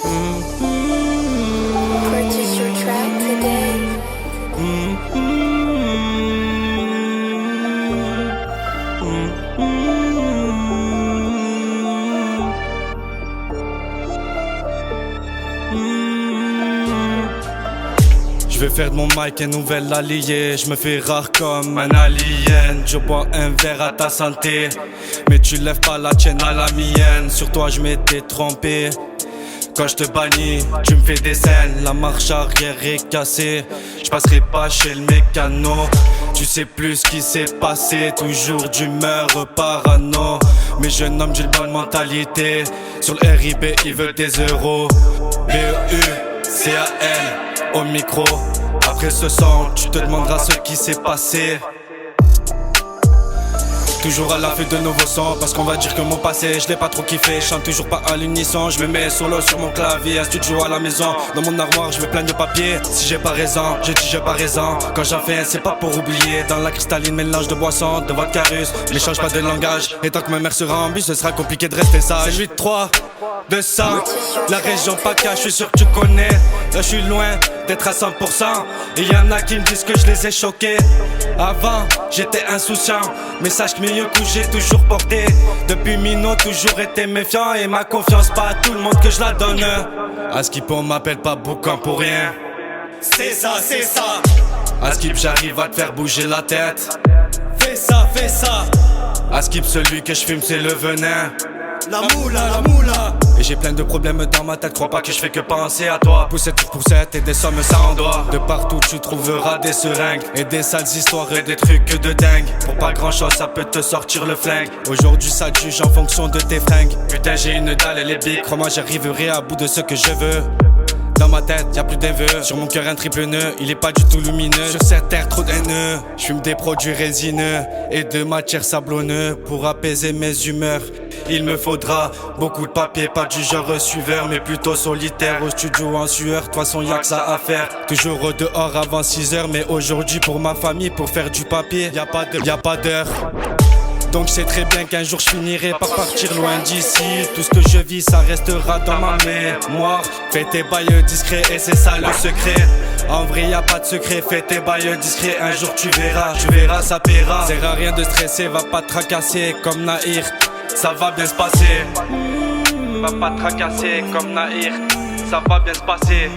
Purchase your track today. Je vais faire de mon mic un nouvel allié. Je me fais rare comme un alien. Je bois un verre à ta santé, mais tu lèves pas la tienne à la mienne. Sur toi je m'étais trompé. Quand je te bannis, tu me fais des scènes. La marche arrière est cassée. Je passerai pas chez le mécano. Tu sais plus ce qui s'est passé. Toujours d'humeur parano. Mes jeunes hommes, j'ai une bonne mentalité. Sur le RIB, ils veulent des euros. BEU-CAL au micro. Après ce son, tu te demanderas ce qui s'est passé. Toujours à l'affût de nouveaux sons, parce qu'on va dire que mon passé je l'ai pas trop kiffé. Je chante toujours pas à l'unisson, je me mets solo sur mon clavier. Un studio à la maison, dans mon armoire je me plein de papier. Si j'ai pas raison, je dis j'ai pas raison. Quand j'en fais un c'est pas pour oublier. Dans la cristalline mélange de boissons, de vodka russe. N'échange pas de langage, et tant que ma mère sera en bus ce sera compliqué de rester sage. C'est 8-3, 200, la région PACA, je suis sûr que tu connais. Là je suis loin d'être à 100%. Et y'en a qui me disent que je les ai choqués. Avant j'étais insouciant, mais sache que mieux que j'ai toujours porté. Depuis Mino toujours été méfiant. Et ma confiance pas à tout le monde que je la donne. À Skip on m'appelle pas Boucan pour rien. C'est ça, c'est ça. À Skip j'arrive à te faire bouger la tête. Fais ça, fais ça. À Skip celui que je fume c'est le venin. La moula, la moula. Et j'ai plein de problèmes dans ma tête, crois pas que je fais que penser à toi. Poussette pour poussette et des sommes sans doigt. De partout tu trouveras des seringues et des sales histoires et des trucs de dingue. Pour pas grand chose ça peut te sortir le flingue. Aujourd'hui ça te juge en fonction de tes fringues. Putain j'ai une dalle et les bics, crois-moi j'arriverai à bout de ce que je veux. Dans ma tête, y'a plus d'un vœu. Sur mon cœur un triple nœud, il est pas du tout lumineux. Sur cette terre trop de haineux. J'fume des produits résineux et de matière sablonneux. Pour apaiser mes humeurs, il me faudra beaucoup de papier. Pas du genre suiveur, mais plutôt solitaire. Au studio en sueur, de toute façon y'a que ça à faire. Toujours au dehors avant 6h. Mais aujourd'hui pour ma famille, pour faire du papier, y'a pas d'heure. Donc je sais très bien qu'un jour je finirai par partir loin d'ici. Tout ce que je vis ça restera dans ma mémoire. Fais tes bails discrets et c'est ça le secret. En vrai y a pas de secret, fais tes bails discrets. Un jour tu verras ça paiera. Sert à rien de stresser, va pas te tracasser comme Nahir. Ça va bien se passer. Va pas te tracasser comme Nahir. Ça va bien se passer.